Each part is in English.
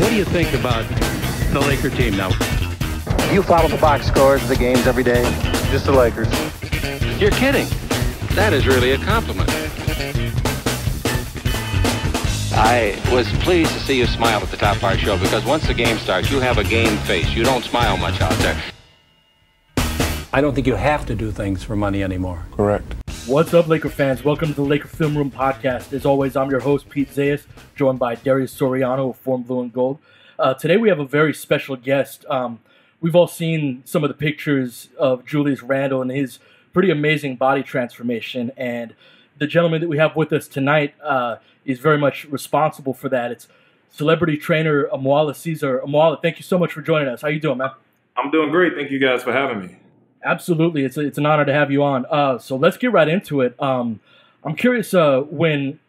what do you think about the Laker team now? Do you follow the box scores of the games every day? Just the Lakers. You're kidding. That is really a compliment. I was pleased to see you smile at the top of our show, because once the game starts, you have a game face. You don't smile much out there. I don't think you have to do things for money anymore. Correct. What's up, Laker fans? Welcome to the Laker Film Room Podcast. As always, I'm your host, Pete Zayas, joined by Darius Soriano of Form Blue and Gold. Today we have a very special guest. We've all seen some of the pictures of Julius Randle and his pretty amazing body transformation, and the gentleman that we have with us tonight is very much responsible for that. It's celebrity trainer Amoila Cesar. Amoila, thank you so much for joining us. How you doing, man? I'm doing great. Thank you guys for having me. Absolutely. It's an honor to have you on. So let's get right into it. I'm curious when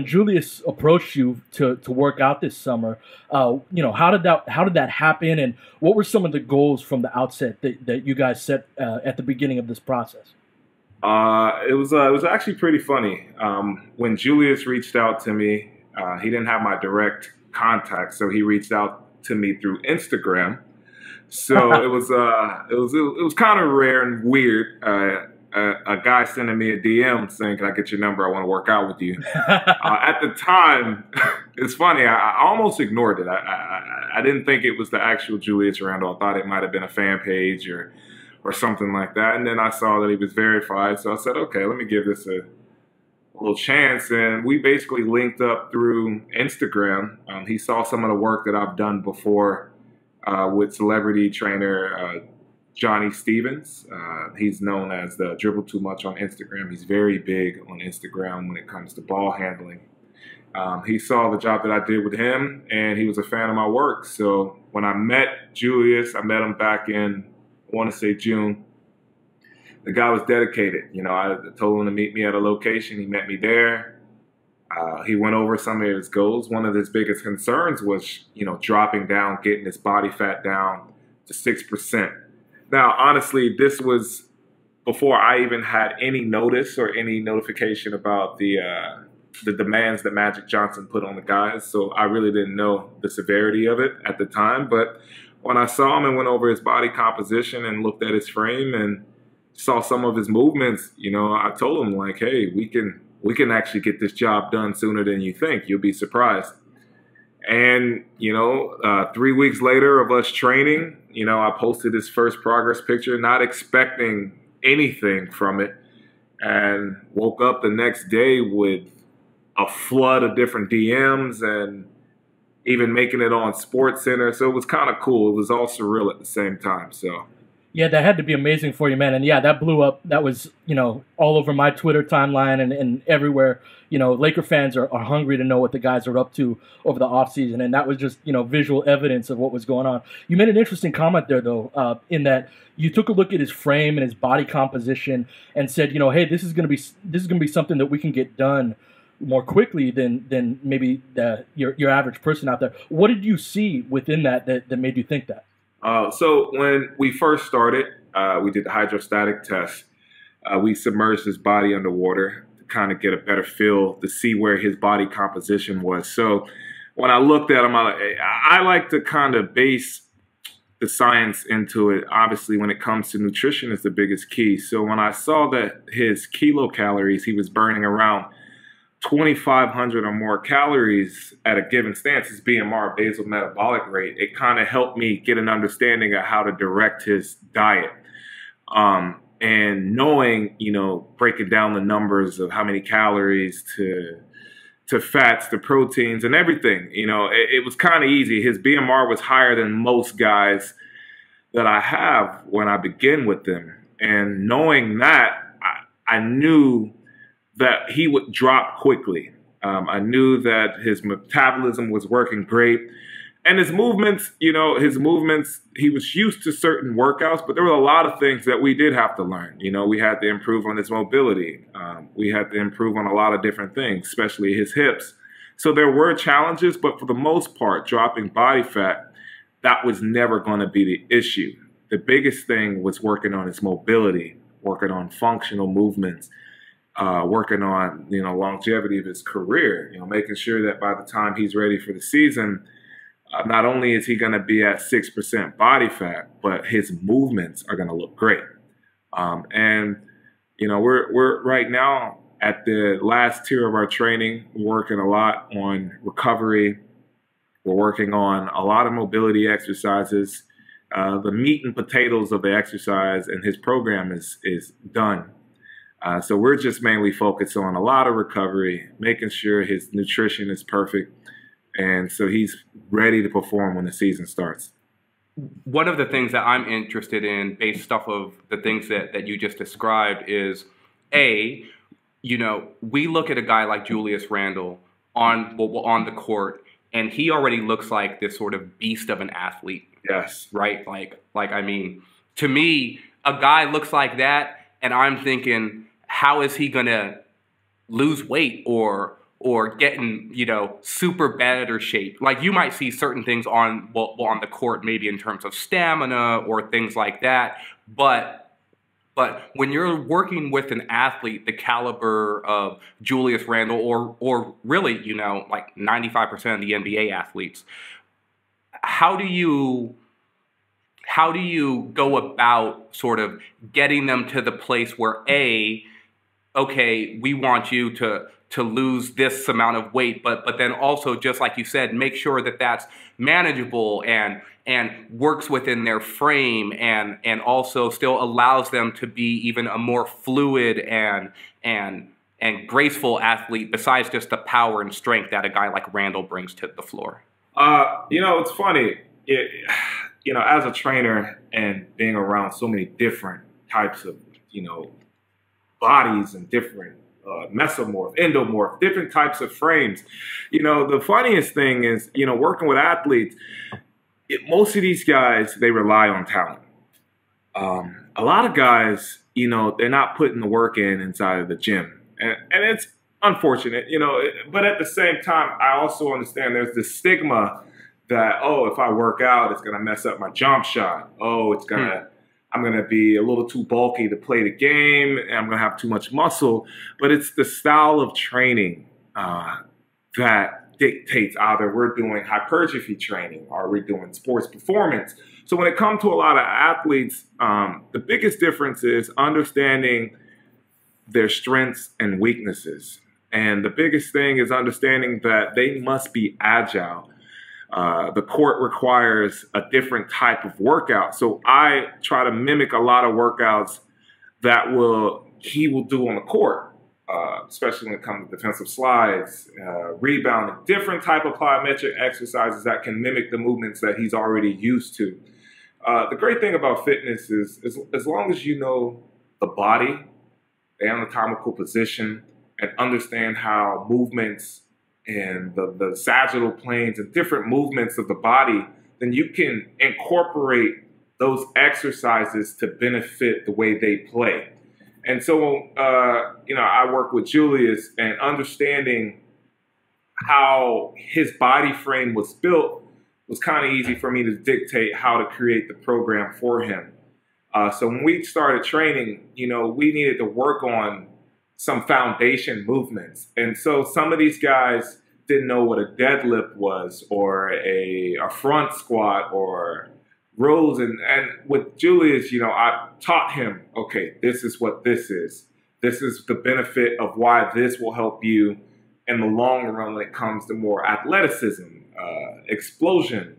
Julius approached you to work out this summer, how did that happen, and what were some of the goals from the outset that you guys set at the beginning of this process? It was actually pretty funny. When Julius reached out to me, he didn't have my direct contact, so he reached out to me through Instagram. So it was kind of rare and weird. A guy sending me a DM saying, "Can I get your number? I want to work out with you." At the time, it's funny. I almost ignored it. I didn't think it was the actual Julius Randle. I thought it might have been a fan page or something like that. And then I saw that he was verified, so I said, "Okay, let me give this a little chance." And we basically linked up through Instagram. He saw some of the work that I've done before with celebrity trainer Johnny Stevens. He's known as the Dribble Too Much on Instagram. He's very big on Instagram when it comes to ball handling. He saw the job that I did with him, and he was a fan of my work. So when I met Julius, I met him back in, I want to say June. The guy was dedicated. I told him to meet me at a location. He met me there. He went over some of his goals. One of his biggest concerns was, dropping down, getting his body fat down to 6%. Now, honestly, this was before I even had any notice or any notification about the demands that Magic Johnson put on the guys. So I really didn't know the severity of it at the time. But when I saw him and went over his body composition and looked at his frame and saw some of his movements, I told him, like, hey, we can actually get this job done sooner than you think. You'll be surprised. And, 3 weeks later of us training, I posted his first progress picture, not expecting anything from it, and woke up the next day with a flood of different DMs and even making it on SportsCenter. So it was kind of cool. It was all surreal at the same time. So. Yeah, that had to be amazing for you, man. And yeah, that blew up. That was, all over my Twitter timeline and everywhere. Laker fans are hungry to know what the guys are up to over the offseason. And that was just, visual evidence of what was going on. You made an interesting comment there, though, in that you took a look at his frame and his body composition and said, hey, this is going to be something that we can get done more quickly than maybe your average person out there. What did you see within that made you think that? So when we first started, we did the hydrostatic test. We submerged his body underwater to kind of get a better feel to see where his body composition was. So when I looked at him, I like to kind of base the science into it. Obviously, when it comes to nutrition, is the biggest key. So when I saw that his kilocalories, he was burning around 2,500 or more calories at a given stance, his BMR, basal metabolic rate, it kind of helped me get an understanding of how to direct his diet. And knowing, breaking down the numbers of how many calories to fats, to proteins and everything, it was kind of easy. His BMR was higher than most guys that I have when I begin with them. And knowing that, I knew that he would drop quickly. I knew that his metabolism was working great. And his movements, he was used to certain workouts, but there were a lot of things that we did have to learn. We had to improve on his mobility. We had to improve on a lot of different things, especially his hips. So there were challenges, but for the most part, dropping body fat, that was never going to be the issue. The biggest thing was working on his mobility, working on functional movements, working on, longevity of his career, making sure that by the time he's ready for the season, not only is he going to be at 6% body fat, but his movements are going to look great. And we're right now at the last tier of our training. We're working a lot on recovery. We're working on a lot of mobility exercises. The meat and potatoes of the exercise and his program is done. So we're just mainly focused on a lot of recovery, making sure his nutrition is perfect, and so he's ready to perform when the season starts. One of the things that I'm interested in, based off of the things that you just described, is we look at a guy like Julius Randle on the court, and he already looks like this sort of beast of an athlete. Yes. Right? I mean, to me, a guy looks like that, and I'm thinking, how is he gonna lose weight or get in, super better shape? Like, you might see certain things on the court, maybe in terms of stamina or things like that. But when you're working with an athlete the caliber of Julius Randle, or really, like 95% of the NBA athletes, how do you go about sort of getting them to the place where, okay, we want you to lose this amount of weight, but then also, just like you said, make sure that that's manageable and works within their frame, and also still allows them to be even a more fluid and graceful athlete, besides just the power and strength that a guy like Randle brings to the floor? It's funny. As a trainer and being around so many different types of, bodies and different mesomorph, endomorph, different types of frames. The funniest thing is, working with athletes, most of these guys, they rely on talent. A lot of guys, they're not putting the work inside of the gym. And it's unfortunate, but at the same time, I also understand there's this stigma that, if I work out, it's going to mess up my jump shot. I'm going to be a little too bulky to play the game, and I'm going to have too much muscle. But it's the style of training that dictates either we're doing hypertrophy training or we're doing sports performance. So when it comes to a lot of athletes, the biggest difference is understanding their strengths and weaknesses. And the biggest thing is understanding that they must be agile. The court requires a different type of workout. So I try to mimic a lot of workouts that he will do on the court, especially when it comes to defensive slides, rebounding, different type of plyometric exercises that can mimic the movements that he's already used to. The great thing about fitness is as long as you know the body, the anatomical position, and understand how movements and the sagittal planes and different movements of the body, then you can incorporate those exercises to benefit the way they play. And so, I work with Julius, and understanding how his body frame was built was kind of easy for me to dictate how to create the program for him. So when we started training, we needed to work on some foundation movements. And so some of these guys didn't know what a deadlift was, or a front squat, or rows. And with Julius, I taught him, okay, this is what this is. This is the benefit of why this will help you in the long run when it comes to more athleticism, explosion.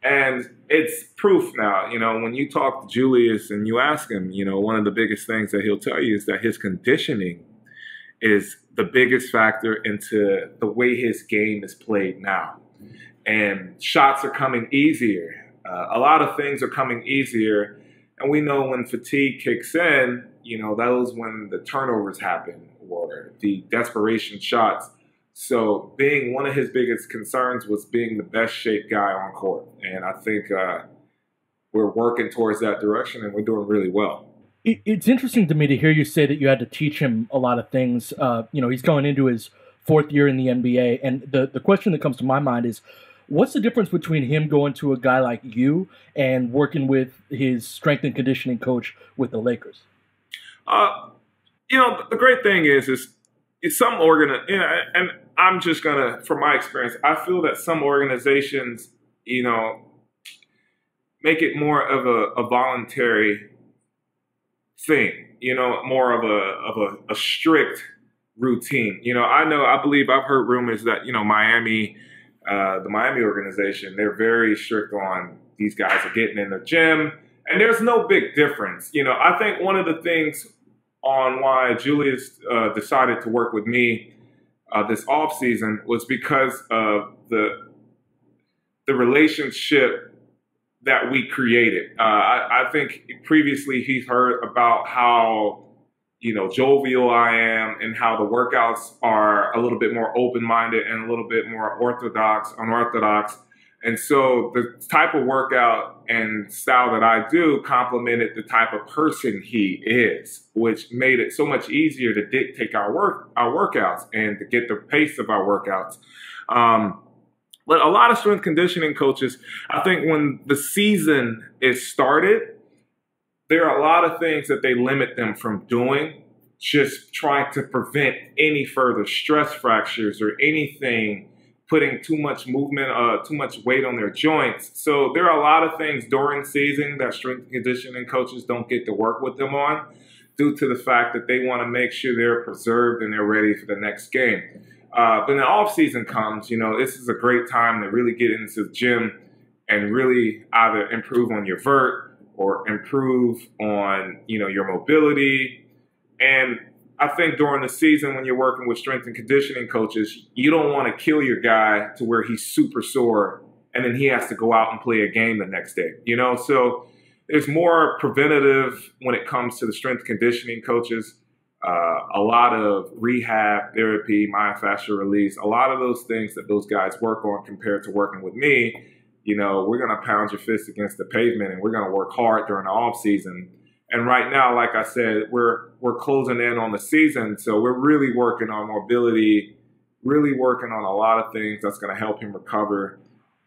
And it's proof now, when you talk to Julius and you ask him, one of the biggest things that he'll tell you is that his conditioning is the biggest factor into the way his game is played now. And shots are coming easier. A lot of things are coming easier. And we know when fatigue kicks in, those when the turnovers happen or the desperation shots. So being one of his biggest concerns was being the best shaped guy on court. And I think we're working towards that direction, and we're doing really well. It's interesting to me to hear you say that you had to teach him a lot of things. He's going into his 4th year in the NBA. And the question that comes to my mind is, what's the difference between him going to a guy like you and working with his strength and conditioning coach with the Lakers? The great thing is some and I'm just going to, from my experience, I feel that some organizations make it more of a voluntary thing, more of a strict routine. I believe I've heard rumors that, Miami, the Miami organization, they're very strict on these guys are getting in the gym, and there's no big difference. I think one of the things on why Julius decided to work with me this off season was because of the relationship that we created. I think previously he's heard about how, jovial I am and how the workouts are a little bit more open-minded and a little bit more unorthodox. And so the type of workout and style that I do complemented the type of person he is, which made it so much easier to dictate our workouts and to get the pace of our workouts. But a lot of strength conditioning coaches, I think when the season is started, there are a lot of things that they limit them from doing, just trying to prevent any further stress fractures or anything putting too much movement, too much weight on their joints. So there are a lot of things during season that strength conditioning coaches don't get to work with them on due to the fact that they want to make sure they're preserved and they're ready for the next game. But when the off season comes, this is a great time to really get into the gym and really either improve on your vert or improve on, your mobility. And I think during the season when you're working with strength and conditioning coaches, you don't want to kill your guy to where he's super sore and then he has to go out and play a game the next day, So there's more preventative when it comes to the strength conditioning coaches. A lot of rehab, therapy, myofascial release, a lot of those things that those guys work on compared to working with me, we're going to pound your fist against the pavement and we're going to work hard during the off season. And right now, like I said, we're closing in on the season. So we're really working on mobility, really working on a lot of things that's going to help him recover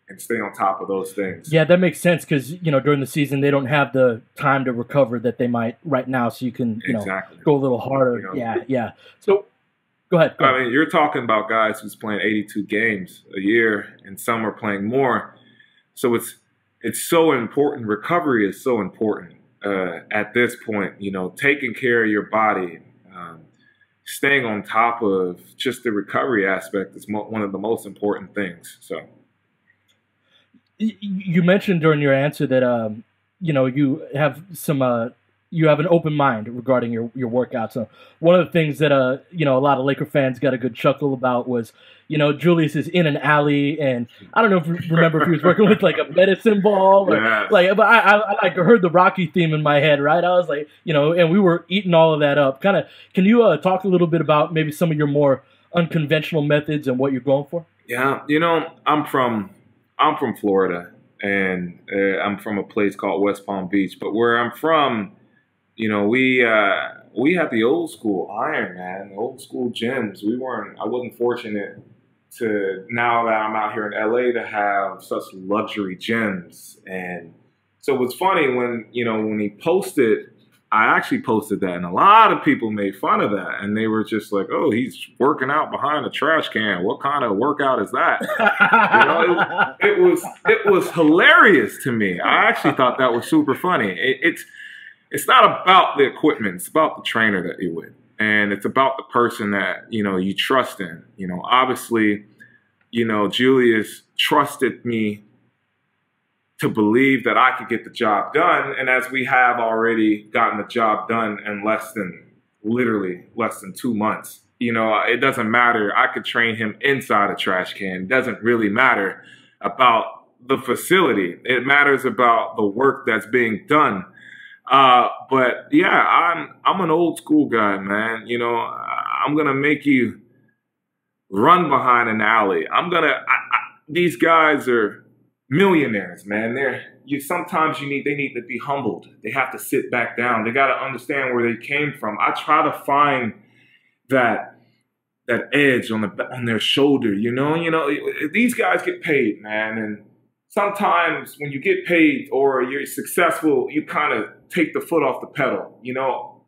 and stay on top of those things. Yeah, that makes sense because, during the season, they don't have the time to recover that they might right now. So you can, exactly. Go a little harder. Yeah. So go ahead. I mean, you're talking about guys who's playing 82 games a year and some are playing more. So it's so important. Recovery is so important at this point, taking care of your body, staying on top of just the recovery aspect is one of the most important things. So. You mentioned during your answer that you have you have an open mind regarding your workouts. So one of the things that a lot of Laker fans got a good chuckle about was Julius is in an alley, and I don't know if you remember if he was working with like a medicine ball, but I heard the Rocky theme in my head, right? I was like, and we were eating all of that up. Kind of, can you talk a little bit about maybe some of your more unconventional methods and what you're going for? Yeah, I'm from Florida, and I'm from a place called West Palm Beach. But where I'm from, we had the old school iron, man, the old school gyms. I wasn't fortunate to, now that I'm out here in LA, to have such luxury gyms. And so it was funny when he posted, I actually posted that, and a lot of people made fun of that, and they were just like, "Oh, he's working out behind a trash can. What kind of workout is that?" It was hilarious to me. I actually thought that was super funny. It's not about the equipment; it's about the trainer that you're with, and it's about the person that you trust in. Obviously, Julius trusted me to believe that I could get the job done. And as we have already gotten the job done in literally less than 2 months, it doesn't matter. I could train him inside a trash can. It doesn't really matter about the facility. It matters about the work that's being done. But yeah, I'm an old school guy, man. I'm going to make you run behind an alley. These guys are millionaires, man. Sometimes they need to be humbled. They have to sit back down. They got to understand where they came from. I try to find that edge on their shoulder. These guys get paid, man, and sometimes when you get paid or you're successful, you kind of take the foot off the pedal.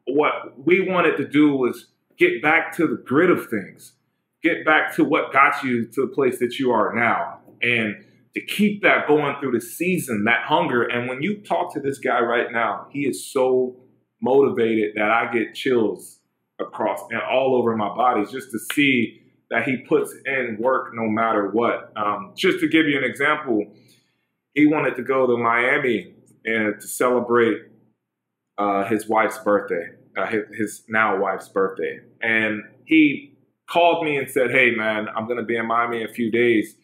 What we wanted to do was get back to the grit of things, get back to what got you to the place that you are now, and to keep that going through the season, that hunger. And when you talk to this guy right now, he is so motivated that I get chills across and all over my body just to see that he puts in work no matter what. Just to give you an example, he wanted to go to Miami and to celebrate his wife's birthday, his now wife's birthday. And he called me and said, hey, man, I'm going to be in Miami in a few days.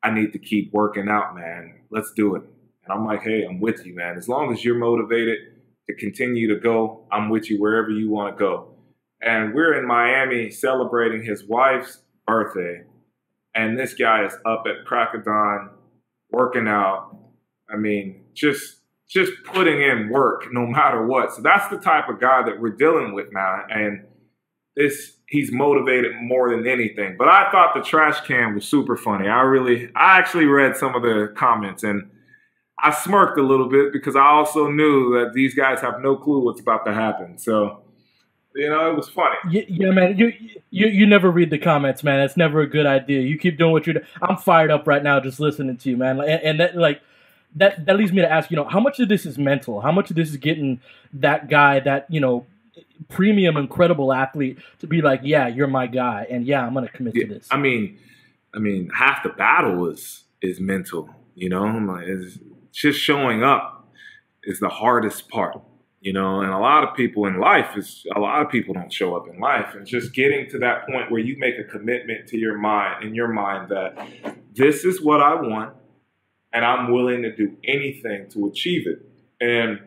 I need to keep working out, man. Let's do it. And I'm like, hey, I'm with you, man. As long as you're motivated to continue to go, I'm with you wherever you want to go. And we're in Miami celebrating his wife's birthday. And this guy is up at crack of dawn, working out. I mean, just putting in work no matter what. So that's the type of guy that we're dealing with now. And he's motivated more than anything. But I thought the trash can was super funny. I actually read some of the comments and I smirked a little bit because I also knew that these guys have no clue what's about to happen. So, you know, it was funny. Yeah, man. You never read the comments, man. It's never a good idea. You keep doing what you're doing. I'm fired up right now just listening to you, man. And that, like, that leads me to ask, you know, how much of this is mental? How much of this is getting that guy, that, you know, premium, incredible athlete to be like, yeah, you're my guy, and yeah, I'm going to commit to this? I mean, half the battle is mental, you know? It's just showing up is the hardest part, you know? And a lot of people don't show up in life, and just getting to that point where you make a commitment to your mind that this is what I want, and I'm willing to do anything to achieve it. And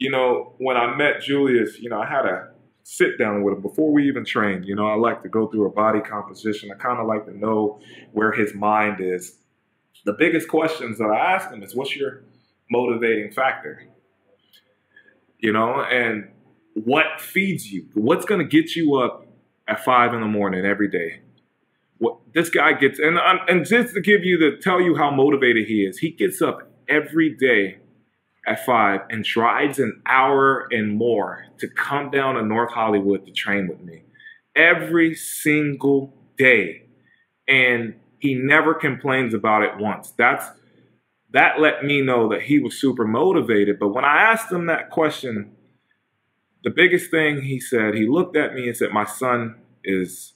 you know, when I met Julius, you know, I had a sit down with him before we even trained. You know, I like to go through a body composition. I kind of like to know where his mind is. The biggest questions that I ask him is, what's your motivating factor? You know, and what feeds you? What's going to get you up at 5 in the morning every day? What this guy gets, and just to tell you how motivated he is, he gets up every day at 5 and drives an hour and more to come down to North Hollywood to train with me every single day. And he never complains about it once. That let me know that he was super motivated. But when I asked him that question, the biggest thing he said, he looked at me and said, my son is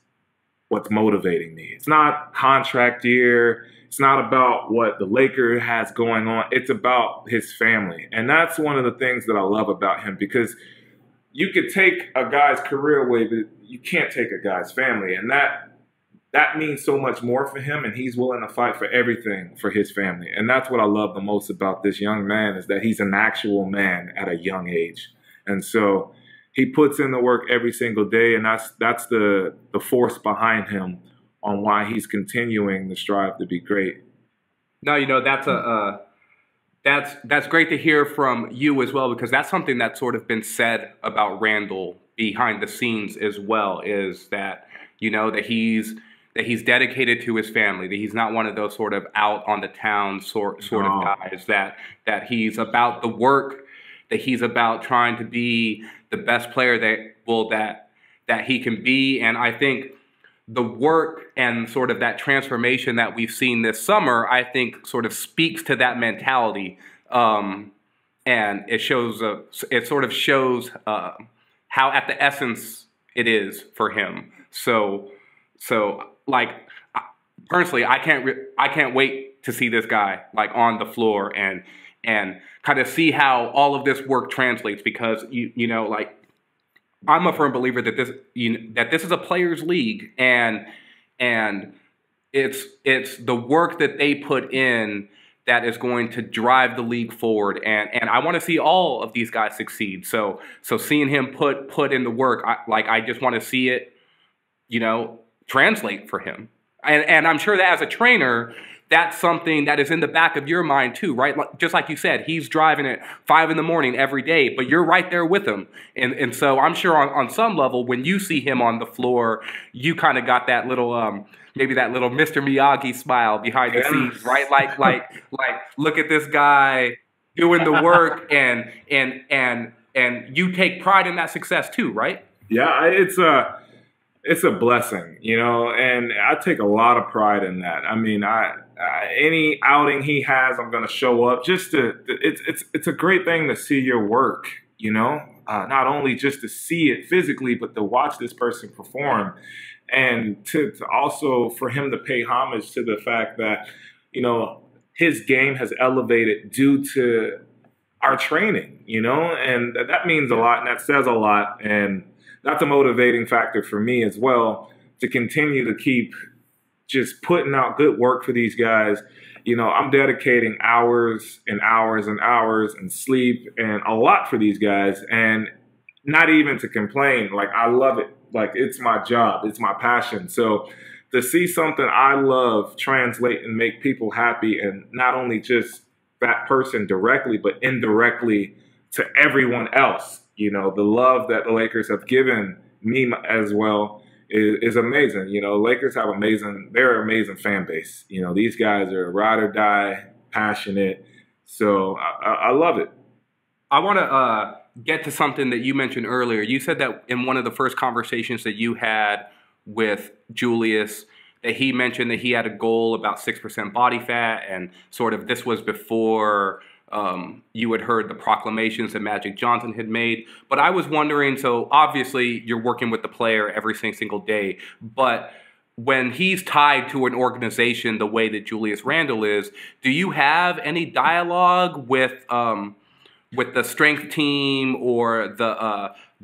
what's motivating me. It's not contract year. It's not about what the Laker has going on. It's about his family. And that's one of the things that I love about him, because you could take a guy's career away, but you can't take a guy's family. And that means so much more for him, and he's willing to fight for everything for his family. And that's what I love the most about this young man, is that he's an actual man at a young age. And so he puts in the work every single day, and that's the force behind him on why he's continuing to strive to be great. No, you know, that's great to hear from you as well, because that's something that's sort of been said about Randle behind the scenes as well, is that, you know, that he's dedicated to his family, that he's not one of those sort of out on the town sort of guys, that he's about the work, that he's about trying to be the best player that he can be. And I think the work and sort of that transformation that we've seen this summer, I think sort of speaks to that mentality. And it sort of shows how at the essence it is for him. So like, personally, I can't wait to see this guy like on the floor and kind of see how all of this work translates, because you know, like, I'm a firm believer that this is a players' league, and it's the work that they put in that is going to drive the league forward, and I want to see all of these guys succeed. So seeing him put in the work, I just want to see it, you know, translate for him, and I'm sure that as a trainer, that's something that is in the back of your mind too, right? Just like you said, he's driving at 5 in the morning every day, but you're right there with him. And so I'm sure on some level, when you see him on the floor, you kind of got that little, maybe that little Mr. Miyagi smile behind the scenes, right? Like, look at this guy doing the work, and you take pride in that success too, right? Yeah, it's a blessing, you know, and I take a lot of pride in that. I mean, any outing he has, I'm going to show up. It's a great thing to see your work, you know, not only just to see it physically, but to watch this person perform, and to also for him to pay homage to the fact that, you know, his game has elevated due to our training, you know, and that means a lot, and that says a lot, and that's a motivating factor for me as well to continue to keep just putting out good work for these guys. You know, I'm dedicating hours and hours and hours and sleep and a lot for these guys, and not even to complain. Like, I love it. Like, it's my job. It's my passion. So to see something I love translate and make people happy, and not only just that person directly, but indirectly to everyone else, you know, the love that the Lakers have given me as well is amazing. You know, Lakers have they're an amazing fan base. You know, these guys are ride or die, passionate. So I love it. I want to get to something that you mentioned earlier. You said that in one of the first conversations that you had with Julius, that he mentioned that he had a goal about 6% body fat, and sort of this was before you had heard the proclamations that Magic Johnson had made. But I was wondering, so obviously you're working with the player every single day, but when he's tied to an organization the way that Julius Randle is, do you have any dialogue with the strength team or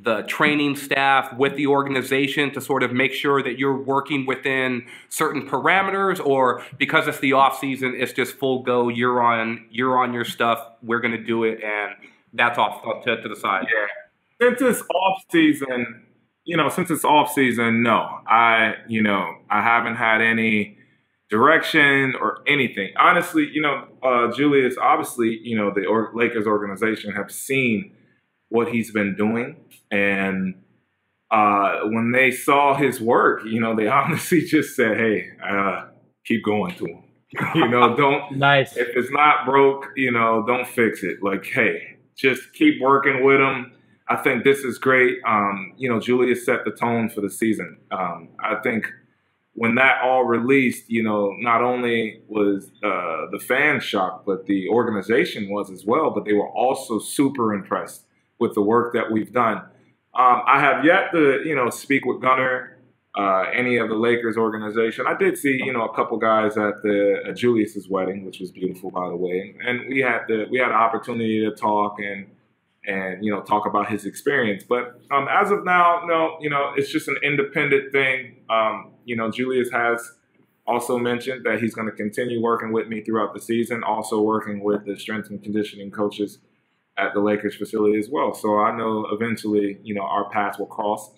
the training staff with the organization to sort of make sure that you're working within certain parameters? Or because it's the off season, it's just full go, you're on your stuff, we're going to do it, and that's off to the side? Yeah. Since it's off season, no. I haven't had any direction or anything. Honestly, you know, Julius, obviously, you know, the Lakers organization have seen what he's been doing. And when they saw his work, you know, they honestly just said, hey, keep going to him. You know, don't, nice. If it's not broke, you know, don't fix it. Like, hey, just keep working with him. I think this is great. You know, Julius set the tone for the season. I think when that all released, you know, not only was the fans shocked, but the organization was as well. But they were also super impressed with the work that we've done. I have yet to, you know, speak with Gunnar, any of the Lakers organization. I did see, you know, a couple guys at Julius's wedding, which was beautiful, by the way. And we had an opportunity to talk and you know, talk about his experience. But as of now, no, you know, it's just an independent thing. You know, Julius has also mentioned that he's going to continue working with me throughout the season, also working with the strength and conditioning coaches at the Lakers facility as well. So I know eventually, you know, our paths will cross,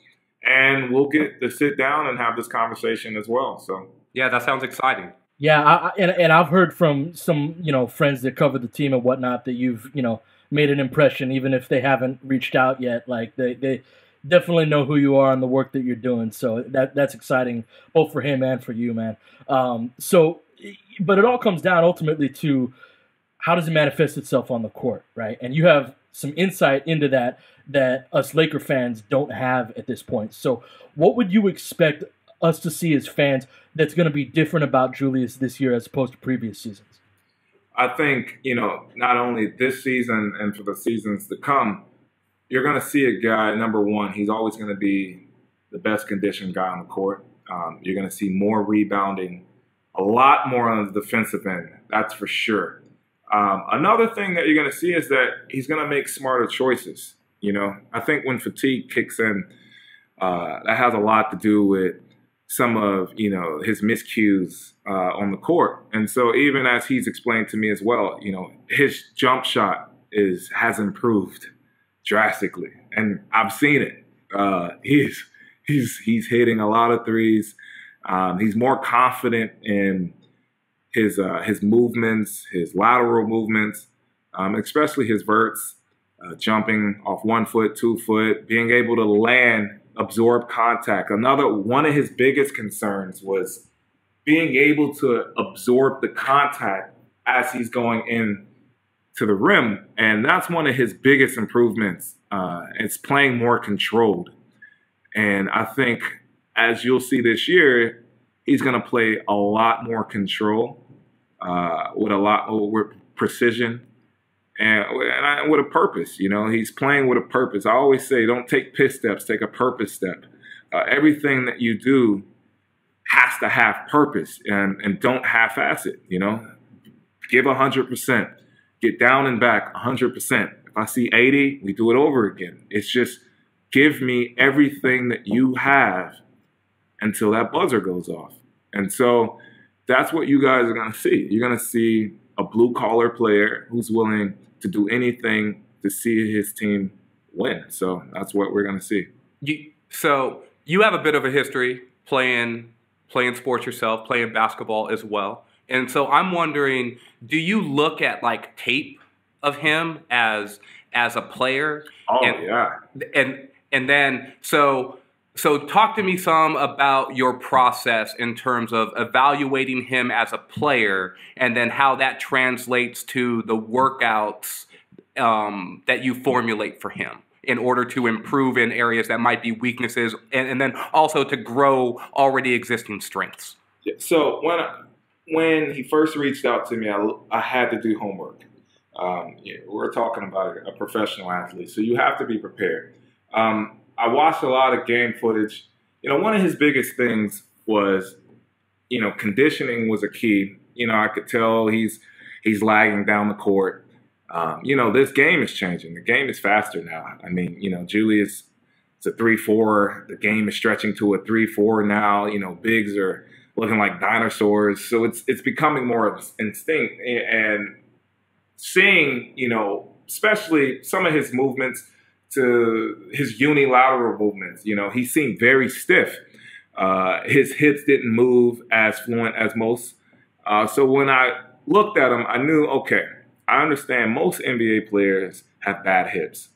and we'll get to sit down and have this conversation as well. So yeah, that sounds exciting. Yeah, and I've heard from some, you know, friends that cover the team and whatnot that you've, you know, made an impression, even if they haven't reached out yet. Like they definitely know who you are and the work that you're doing. So that's exciting, both for him and for you, man. But it all comes down ultimately to how does it manifest itself on the court, right? And you have some insight into that us Laker fans don't have at this point. So what would you expect us to see as fans that's going to be different about Julius this year as opposed to previous seasons? I think, you know, not only this season and for the seasons to come, you're going to see a guy, number one, he's always going to be the best conditioned guy on the court. You're going to see more rebounding, a lot more on the defensive end, that's for sure. Another thing that you're going to see is that he's going to make smarter choices. You know, I think when fatigue kicks in, that has a lot to do with some of, you know, his miscues on the court. And so even as he's explained to me as well, you know, his jump shot has improved drastically. And I've seen it. He's hitting a lot of threes. He's more confident in his movements, his lateral movements, especially his verts, jumping off 1 foot, 2 foot, being able to land, absorb contact. One of his biggest concerns was being able to absorb the contact as he's going in to the rim. And that's one of his biggest improvements. It's playing more controlled. And I think as you'll see this year, he's going to play a lot more control with a lot with precision and with a purpose. You know, he's playing with a purpose. I always say, don't take piss steps, take a purpose step. Everything that you do has to have purpose, and don't half-ass it. You know, give 100%, get down and back 100%. If I see 80, we do it over again. It's just give me everything that you have until that buzzer goes off. And so that's what you guys are going to see. You're going to see a blue-collar player who's willing to do anything to see his team win. So that's what we're going to see. So you have a bit of a history playing sports yourself, playing basketball as well. And so I'm wondering, do you look at like tape of him as a player? Oh, and, yeah. And then so talk to me some about your process in terms of evaluating him as a player, and then how that translates to the workouts that you formulate for him in order to improve in areas that might be weaknesses, and then also to grow already existing strengths. Yeah, so when he first reached out to me, I had to do homework. We're talking about a professional athlete, so you have to be prepared. I watched a lot of game footage. You know, one of his biggest things was, you know, conditioning was a key. You know, I could tell he's lagging down the court. You know, this game is changing. The game is faster now. I mean, you know, Julius, it's a 3-4. The game is stretching to a 3-4 now. You know, bigs are looking like dinosaurs. So it's becoming more of instinct. And seeing, you know, especially some of his movements to his unilateral movements, you know, he seemed very stiff. His hips didn't move as fluent as most. So when I looked at him, I knew, okay, I understand most NBA players have bad hips.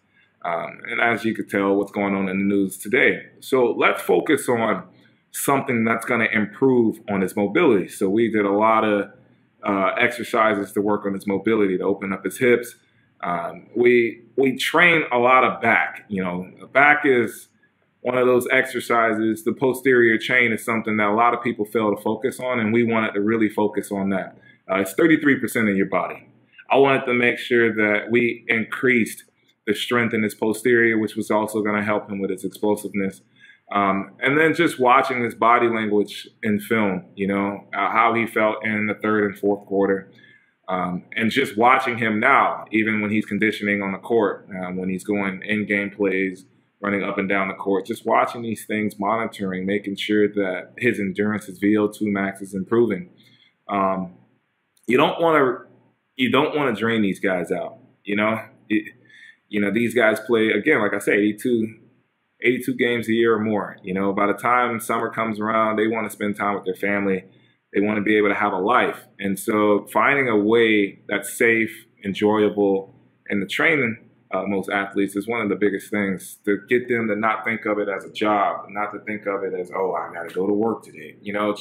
And as you could tell, what's going on in the news today. So let's focus on something that's going to improve on his mobility. So we did a lot of exercises to work on his mobility, to open up his hips. We train a lot of back. You know, back is one of those exercises. The posterior chain is something that a lot of people fail to focus on, and we wanted to really focus on that. It's 33% of your body. I wanted to make sure that we increased the strength in his posterior, which was also going to help him with his explosiveness. And then just watching his body language in film, you know, how he felt in the third and fourth quarter. And just watching him now, even when he's conditioning on the court, when he's going in-game plays, running up and down the court, just watching these things, monitoring, making sure that his endurance, his VO2 max is improving. You don't want to drain these guys out. You know, these guys play, again, like I say, 82 games a year or more. You know, by the time summer comes around, they want to spend time with their family. They want to be able to have a life. And so finding a way that's safe, enjoyable, and the training most athletes is one of the biggest things, to get them to not think of it as a job, not to think of it as, oh, I got to go to work today. You know,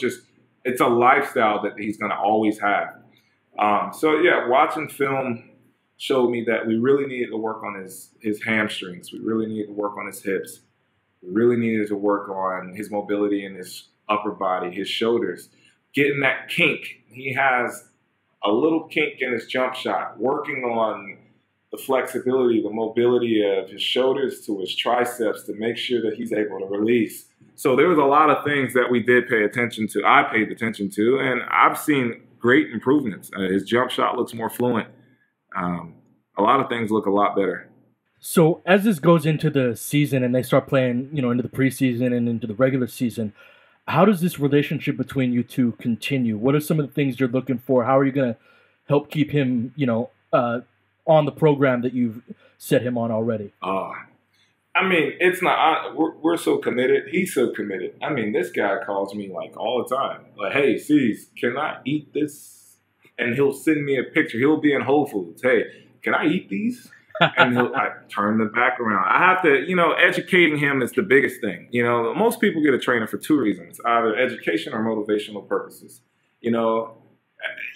it's a lifestyle that he's going to always have. So, yeah, watching film showed me that we really needed to work on his hamstrings. We really needed to work on his hips. We really needed to work on his mobility in his upper body, his shoulders. Getting that kink. He has a little kink in his jump shot, working on the flexibility, the mobility of his shoulders to his triceps to make sure that he's able to release. So there was a lot of things that we did pay attention to. I paid attention to, and I've seen great improvements. His jump shot looks more fluent. A lot of things look a lot better. So as this goes into the season and they start playing, you know, into the preseason and into the regular season, how does this relationship between you two continue? What are some of the things you're looking for? How are you going to help keep him, you know, on the program that you've set him on already? I mean, it's not, we're so committed. He's so committed. I mean, this guy calls me like all the time. Like, hey, C's, can I eat this? And he'll send me a picture. He'll be in Whole Foods. Hey, can I eat these? And I turn the back around. I have to, you know, educating him is the biggest thing. You know, most people get a trainer for two reasons, either education or motivational purposes. You know,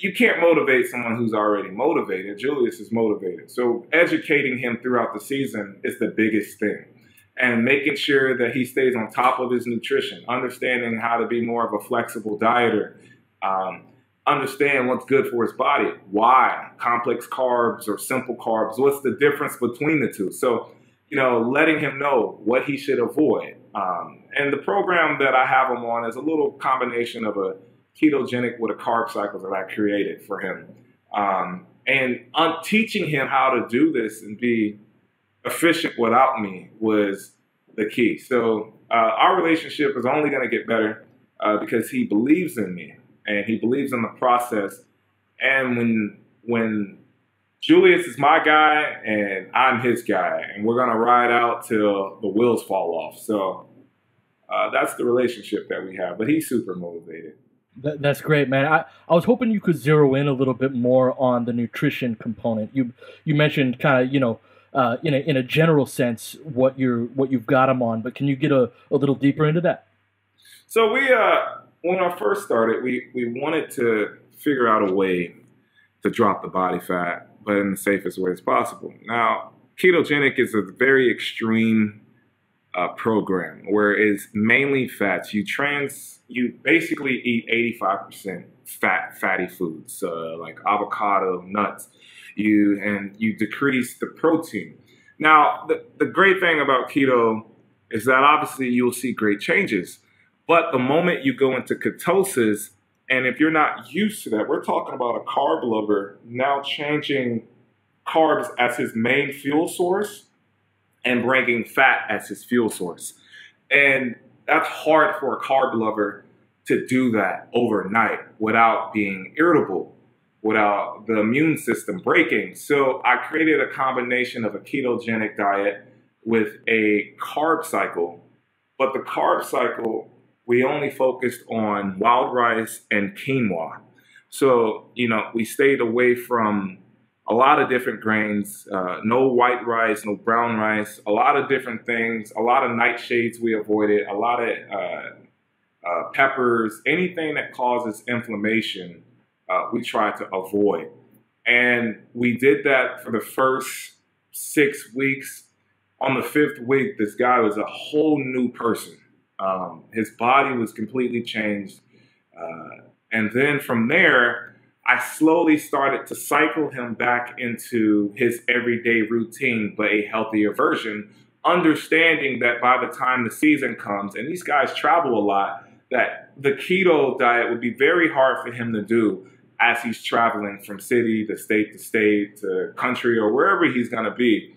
you can't motivate someone who's already motivated. Julius is motivated. So educating him throughout the season is the biggest thing. And making sure that he stays on top of his nutrition, understanding how to be more of a flexible dieter, understand what's good for his body. Why? Complex carbs or simple carbs? What's the difference between the two? So, letting him know what he should avoid. And the program that I have him on is a little combination of a ketogenic with a carb cycle that I created for him. And teaching him how to do this and be efficient without me was the key. So our relationship is only going to get better because he believes in me and he believes in the process. And when Julius is my guy and I'm his guy, and we're going to ride out till the wheels fall off. So that's the relationship that we have. But he's super motivated. That's great, man. I was hoping you could zero in a little bit more on the nutrition component. You mentioned kind of, in a general sense what you've got him on, but can you get a little deeper into that? So we when I first started, we wanted to figure out a way to drop the body fat, but in the safest way as possible. Now, ketogenic is a very extreme program where it's mainly fats. You basically eat 85% fatty foods, like avocado, nuts. You decrease the protein. Now, the great thing about keto is that obviously you'll see great changes. But the moment you go into ketosis, and if you're not used to that, we're talking about a carb lover now changing carbs as his main fuel source and bringing fat as his fuel source. And that's hard for a carb lover to do that overnight without being irritable, without the immune system breaking. So I created a combination of a ketogenic diet with a carb cycle. But the carb cycle, we only focused on wild rice and quinoa. So, we stayed away from a lot of different grains, no white rice, no brown rice, a lot of different things, a lot of nightshades we avoided, a lot of peppers, anything that causes inflammation, we try to avoid. And we did that for the first 6 weeks. On the 5th week, this guy was a whole new person. His body was completely changed. And then from there, I slowly started to cycle him back into his everyday routine, but a healthier version, understanding that by the time the season comes, and these guys travel a lot, that the keto diet would be very hard for him to do as he's traveling from city to state to country or wherever he's going to be.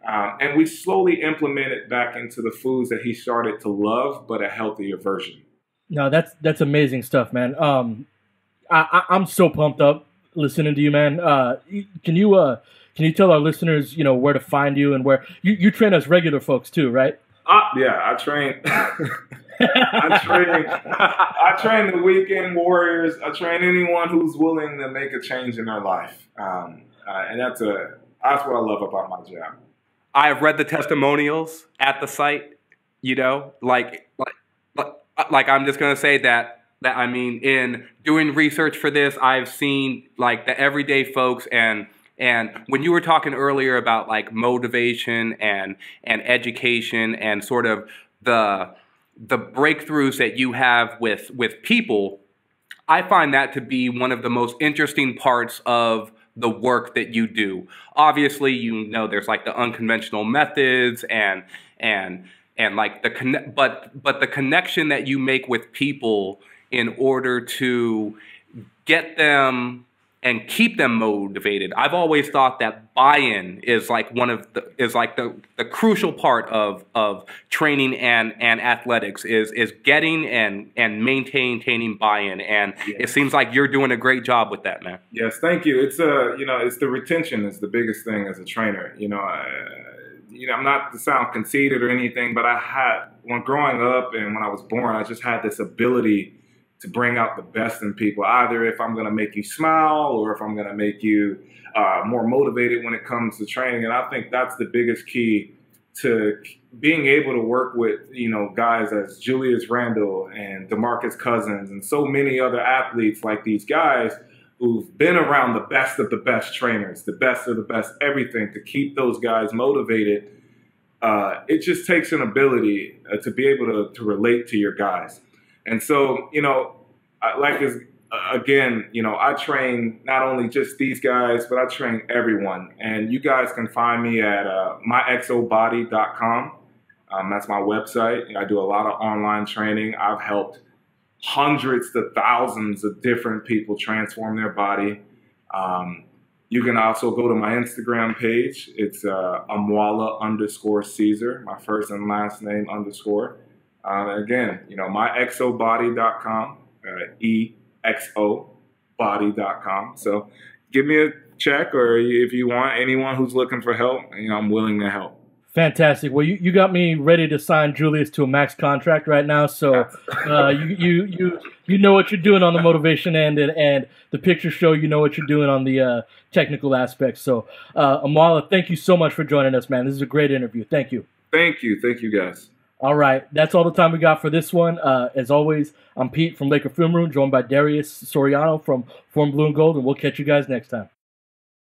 And we slowly implemented back into the foods that he started to love, but a healthier version. No, that's amazing stuff, man. I'm so pumped up listening to you, man. Can you tell our listeners, where to find you and where you train us regular folks too, right? Yeah, I train. I train the weekend warriors. I train anyone who's willing to make a change in their life, and that's what I love about my job. I have read the testimonials at the site. Like I'm just gonna say that I mean, in doing research for this, I've seen like the everyday folks, and when you were talking earlier about like motivation and education and sort of the breakthroughs that you have with people, I find that to be one of the most interesting parts of the work that you do. Obviously, there's like the unconventional methods and like but the connection that you make with people in order to get them and keep them motivated. I've always thought that buy-in is like the crucial part of training and athletics is getting and maintaining buy-in. And It seems like you're doing a great job with that, man. Yes, thank you. It's it's the retention is the biggest thing as a trainer. I'm not to sound conceited or anything, but when growing up and when I was born, I just had this ability to bring out the best in people, either if I'm going to make you smile or if I'm going to make you more motivated when it comes to training. And I think that's the biggest key to being able to work with, guys as Julius Randle and DeMarcus Cousins and so many other athletes like these guys who've been around the best of the best trainers, the best of the best everything, to keep those guys motivated. It just takes an ability to be able to relate to your guys. And so, like again, I train not only just these guys, but I train everyone. And you guys can find me at myexobody.com. That's my website. I do a lot of online training. I've helped hundreds to thousands of different people transform their body. You can also go to my Instagram page. It's Amoila_Cesar, my first and last name _ again, myexobody.com, EXObody.com. So give me a check, or if you want anyone who's looking for help, I'm willing to help. Fantastic. Well, you got me ready to sign Julius to a max contract right now. So you know what you're doing on the motivation end, and the pictures show you know what you're doing on the technical aspects. So Amoila, thank you so much for joining us, man. This is a great interview. Thank you. Thank you, guys. All right, that's all the time we got for this one. As always, I'm Pete from Laker Film Room, joined by Darius Soriano from Form Blue and Gold, and we'll catch you guys next time.